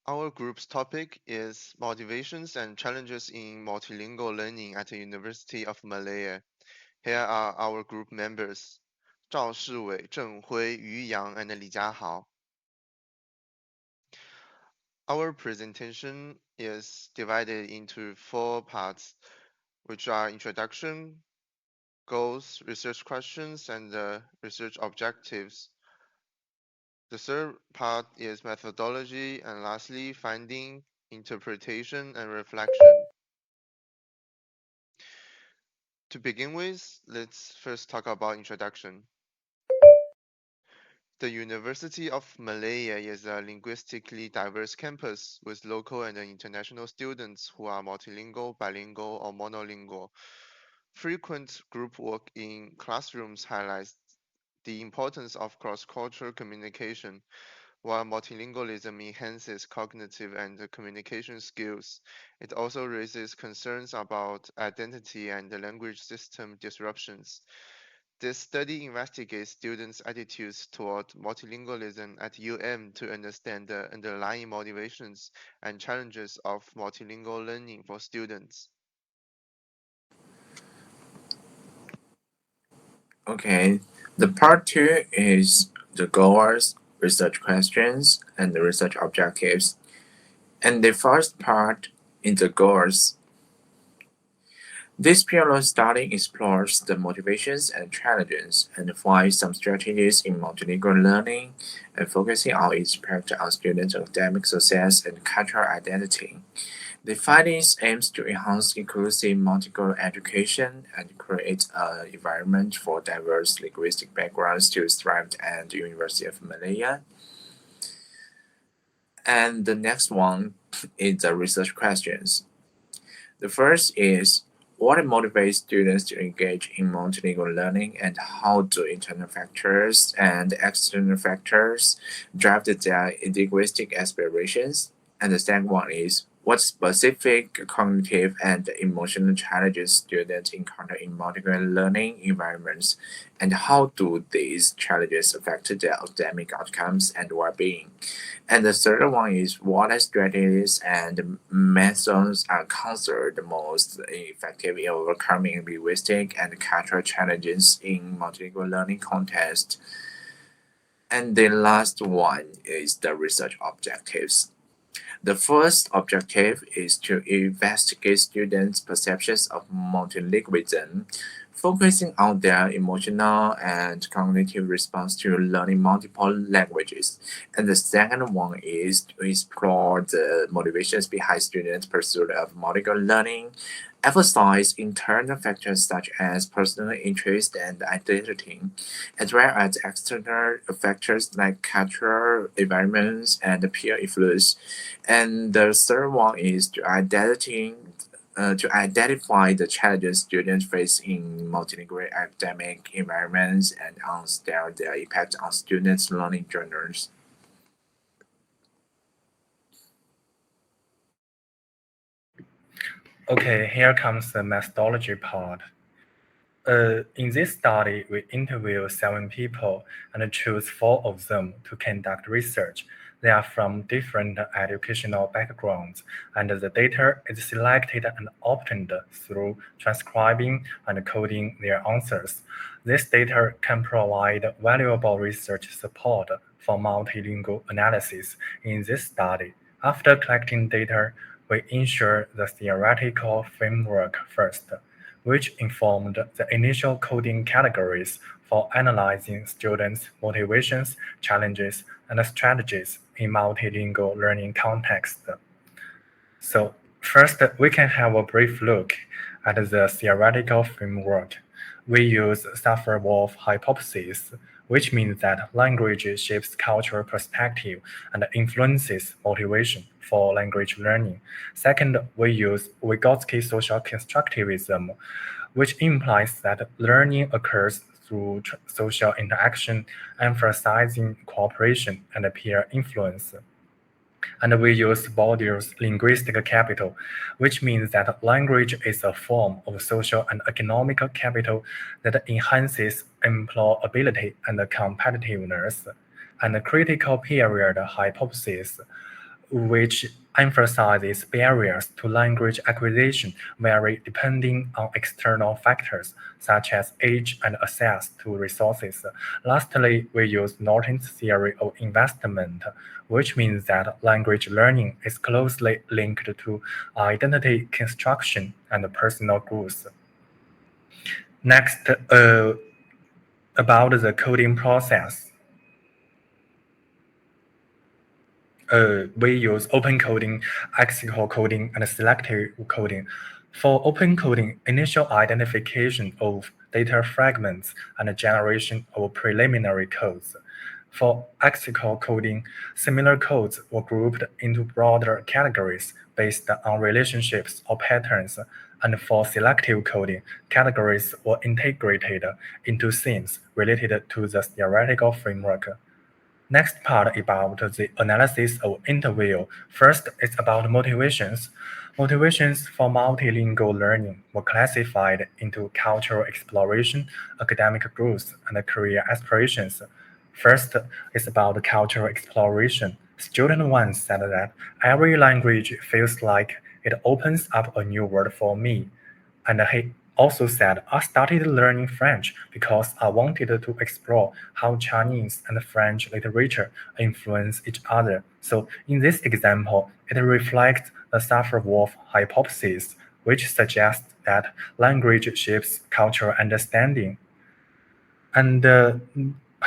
Our group's topic is Motivations and Challenges in Multilingual Learning at the University of Malaya. Here are our group members, 赵世伟、郑辉、于洋 and 李家豪. Our presentation is divided into 4 parts, which are introduction, goals, research questions, and research objectives. The third part is methodology, and lastly, finding, interpretation, and reflection. To begin with, let's first talk about introduction. The University of Malaya is a linguistically diverse campus with local and international students who are multilingual, bilingual, or monolingual. Frequent group work in classrooms highlights the importance of cross-cultural communication. While multilingualism enhances cognitive and communication skills, it also raises concerns about identity and language system disruptions. This study investigates students' attitudes toward multilingualism at UM to understand the underlying motivations and challenges of multilingual learning for students. Okay, the part two is the goals, research questions, and the research objectives. And the first part is the goals. This pilot study explores the motivations and challenges and finds some strategies in multilingual learning and focusing on its impact on students' academic success and cultural identity. The findings aims to enhance inclusive multilingual education and create an environment for diverse linguistic backgrounds to thrive at the University of Malaya. And the next one is the research questions. The first is what motivates students to engage in multilingual learning and how do internal factors and external factors drive their linguistic aspirations? And the second one is what specific cognitive and emotional challenges students encounter in multilingual learning environments, and how do these challenges affect their academic outcomes and well-being? And the third one is what strategies and methods are considered the most effective in overcoming linguistic and cultural challenges in multilingual learning context. And the last one is the research objectives. The first objective is to investigate students' perceptions of multilingualism, focusing on their emotional and cognitive response to learning multiple languages. And the second one is to explore the motivations behind students' pursuit of multilingual learning, emphasize internal factors such as personal interest and identity, as well as external factors like cultural environments and peer influence. And the third one is to identify the challenges students face in multilingual academic environments and understand their impact on students' learning journeys. Okay, here comes the methodology part. In this study, we interview 7 people and choose 4 of them to conduct research. They are from different educational backgrounds, and the data is selected and obtained through transcribing and coding their answers. This data can provide valuable research support for multilingual analysis in this study. After collecting data, we ensure the theoretical framework first, which informed the initial coding categories for analyzing students' motivations, challenges, and strategies in multilingual learning context. So first, we can have a brief look at the theoretical framework. We use Sapir-Whorf hypothesis, which means that language shapes cultural perspective and influences motivation for language learning. Second, we use Vygotsky social constructivism, which implies that learning occurs through social interaction, emphasizing cooperation and peer influence. And we use Bourdieu's linguistic capital, which means that language is a form of social and economic capital that enhances employability and competitiveness. And the critical period hypothesis, which emphasizes barriers to language acquisition vary depending on external factors such as age and access to resources. Lastly, we use Norton's theory of investment, which means that language learning is closely linked to identity construction and personal growth. Next, about the coding process. We use open coding, axial coding, and selective coding. For open coding, initial identification of data fragments and generation of preliminary codes. For axial coding, similar codes were grouped into broader categories based on relationships or patterns, and for selective coding, categories were integrated into themes related to the theoretical framework. Next part about the analysis of interview. First, it's about motivations. Motivations for multilingual learning were classified into cultural exploration, academic growth, and career aspirations. First is about cultural exploration. Student 1 said that every language feels like it opens up a new world for me. And he also said, I started learning French because I wanted to explore how Chinese and French literature influence each other. So in this example, it reflects the Saffir-Whorf hypothesis, which suggests that language shapes cultural understanding. And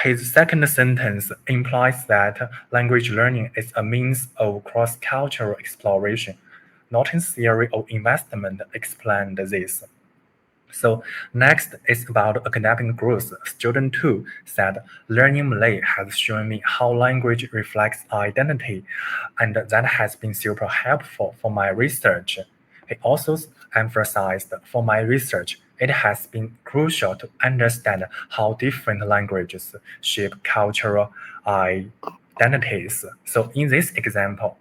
his second sentence implies that language learning is a means of cross-cultural exploration. Norton's theory of investment explained this. So next is about academic growth. Student 2 said, learning Malay has shown me how language reflects identity, and that has been super helpful for my research. He also emphasized, for my research, it has been crucial to understand how different languages shape cultural identities. So in this example,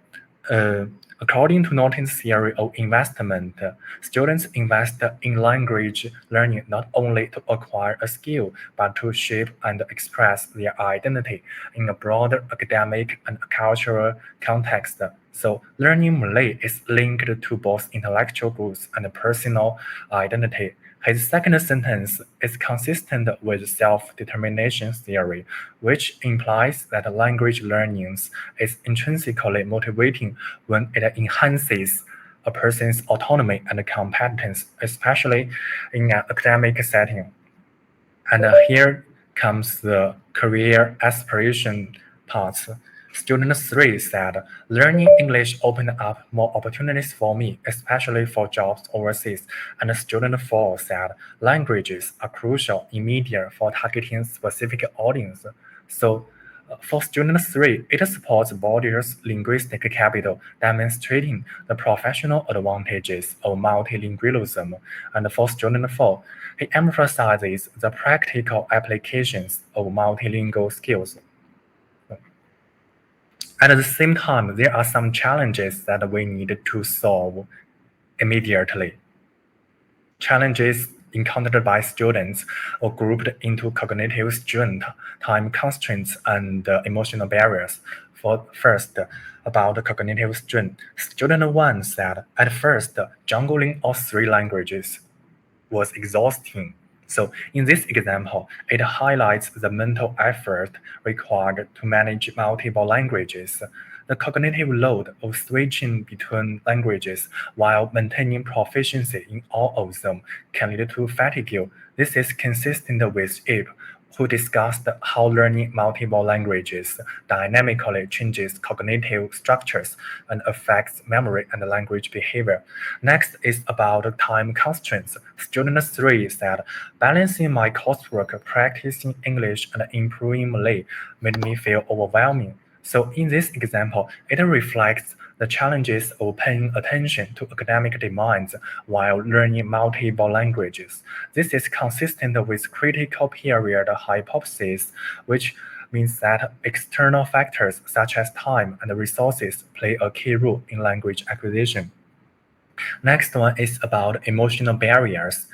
according to Norton's theory of investment, students invest in language learning not only to acquire a skill, but to shape and express their identity in a broader academic and cultural context. So learning Malay is linked to both intellectual growth and personal identity. His second sentence is consistent with self-determination theory, which implies that language learning is intrinsically motivating when it enhances a person's autonomy and competence, especially in an academic setting. And here comes the career aspiration parts. Student 3 said, learning English opened up more opportunities for me, especially for jobs overseas. And student 4 said, languages are crucial in media for targeting specific audience. So for student 3, it supports Boulder's linguistic capital, demonstrating the professional advantages of multilingualism. And for student 4, he emphasizes the practical applications of multilingual skills. At the same time, there are some challenges that we need to solve immediately. Challenges encountered by students are grouped into cognitive strength, time constraints, and emotional barriers. For first, about cognitive strength, student 1 said, at first, juggling all three languages was exhausting. So in this example, it highlights the mental effort required to manage multiple languages. The cognitive load of switching between languages while maintaining proficiency in all of them can lead to fatigue. This is consistent with Ip, who discussed how learning multiple languages dynamically changes cognitive structures and affects memory and language behavior. Next is about time constraints. Student 3 said, balancing my coursework, practicing English, and improving Malay made me feel overwhelming. So in this example, it reflects the challenges of paying attention to academic demands while learning multiple languages. This is consistent with critical period hypothesis, which means that external factors such as time and resources play a key role in language acquisition. Next one is about emotional barriers.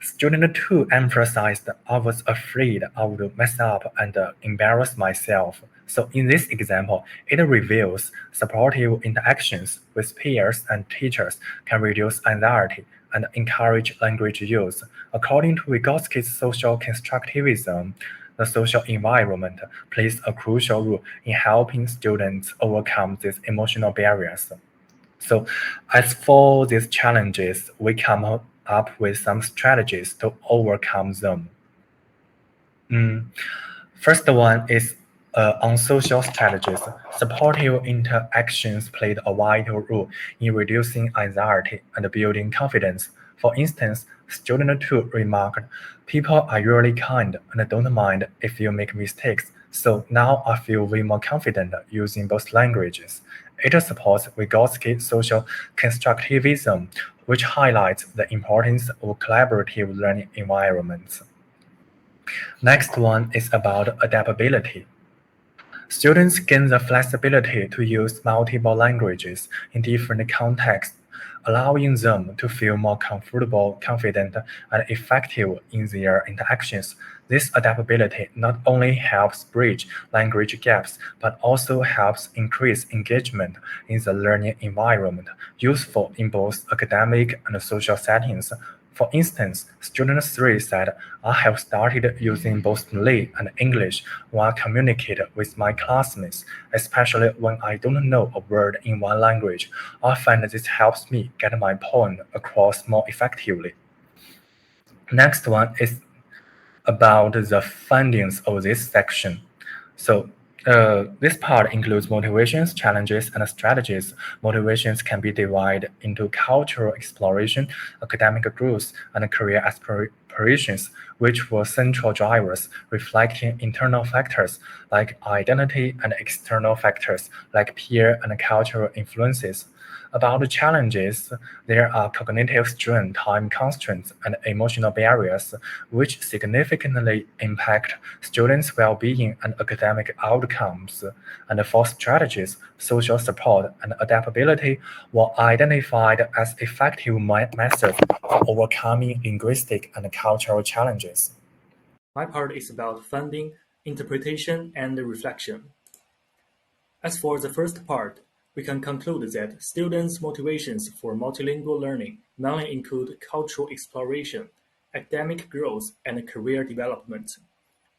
Student 2 emphasized I was afraid I would mess up and embarrass myself. So in this example, it reveals supportive interactions with peers and teachers can reduce anxiety and encourage language use. According to Vygotsky's social constructivism, the social environment plays a crucial role in helping students overcome these emotional barriers. So as for these challenges, we come up with some strategies to overcome them. First one is on social strategies. Supportive interactions played a vital role in reducing anxiety and building confidence. For instance, student 2 remarked, people are usually kind and don't mind if you make mistakes, so now I feel way more confident using both languages. It supports Vygotsky's social constructivism, which highlights the importance of collaborative learning environments. Next one is about adaptability. Students gain the flexibility to use multiple languages in different contexts, allowing them to feel more comfortable, confident, and effective in their interactions. This adaptability not only helps bridge language gaps, but also helps increase engagement in the learning environment, useful in both academic and social settings. For instance, student 3 said, I have started using both Malay and English when I communicate with my classmates, especially when I don't know a word in one language. I find this helps me get my point across more effectively. Next one is about the findings of this section. So this part includes motivations, challenges, and strategies. Motivations can be divided into cultural exploration, academic growth, and career aspirations, which were central drivers, reflecting internal factors like identity and external factors like peer and cultural influences. About the challenges, there are cognitive strain, time constraints, and emotional barriers, which significantly impact students' well-being and academic outcomes. And for strategies, social support and adaptability were identified as effective methods for overcoming linguistic and cultural challenges. My part is about funding, interpretation, and reflection. As for the first part, we can conclude that students' motivations for multilingual learning mainly include cultural exploration, academic growth, and career development.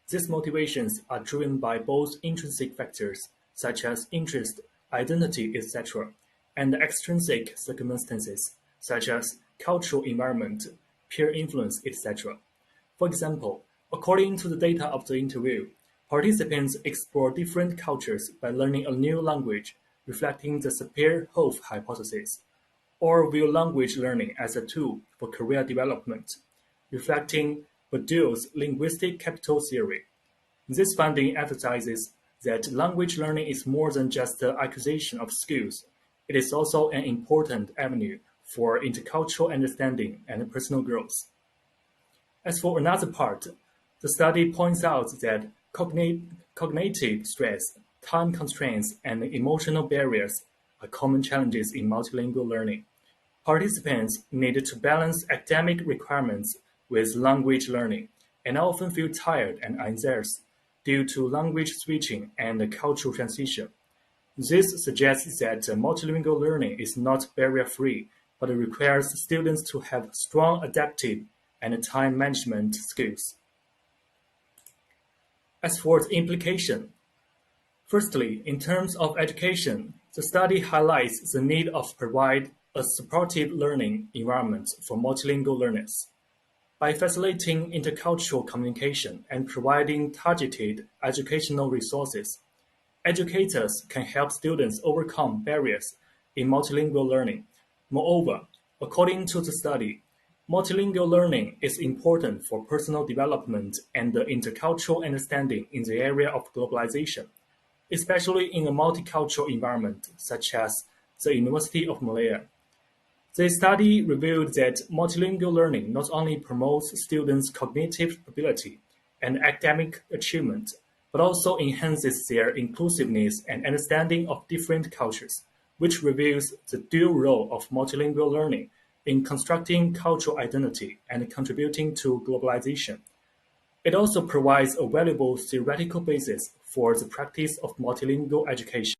These motivations are driven by both intrinsic factors, such as interest, identity, etc., and extrinsic circumstances, such as cultural environment, peer influence, etc. For example, according to the data of the interview, participants explore different cultures by learning a new language, reflecting the Sapir-Whorf hypothesis, or view language learning as a tool for career development, reflecting Bourdieu's linguistic capital theory. This finding emphasizes that language learning is more than just the acquisition of skills. It is also an important avenue for intercultural understanding and personal growth. As for another part, the study points out that cognitive stress, time constraints, and emotional barriers are common challenges in multilingual learning. Participants need to balance academic requirements with language learning, and often feel tired and anxious due to language switching and cultural transition. This suggests that multilingual learning is not barrier-free, but requires students to have strong adaptive and time management skills. As for the implication, firstly, in terms of education, the study highlights the need of provide a supportive learning environment for multilingual learners. By facilitating intercultural communication and providing targeted educational resources, educators can help students overcome barriers in multilingual learning. Moreover, according to the study, multilingual learning is important for personal development and intercultural understanding in the area of globalization, especially in a multicultural environment such as the University of Malaya. The study revealed that multilingual learning not only promotes students' cognitive ability and academic achievement, but also enhances their inclusiveness and understanding of different cultures, which reveals the dual role of multilingual learning in constructing cultural identity and contributing to globalization. It also provides a valuable theoretical basis for the practice of multilingual education.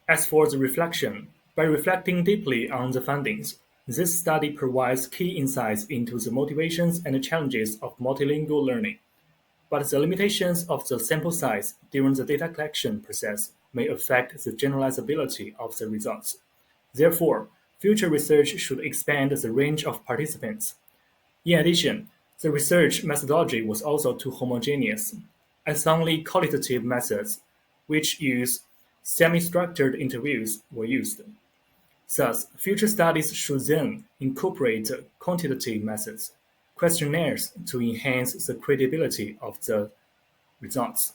As for the reflection, by reflecting deeply on the findings, this study provides key insights into the motivations and challenges of multilingual learning. But the limitations of the sample size during the data collection process may affect the generalizability of the results. Therefore, future research should expand the range of participants. In addition, the research methodology was also too homogeneous, as only qualitative methods, which use semi-structured interviews, were used. Thus, future studies should then incorporate quantitative methods, questionnaires to enhance the credibility of the results.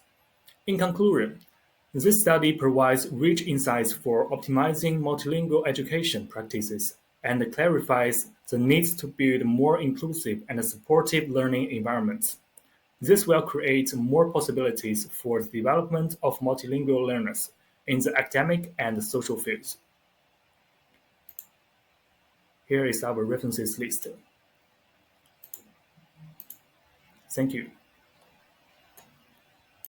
In conclusion, this study provides rich insights for optimizing multilingual education practices and clarifies the need to build more inclusive and supportive learning environments. This will create more possibilities for the development of multilingual learners in the academic and social fields. Here is our references list. Thank you.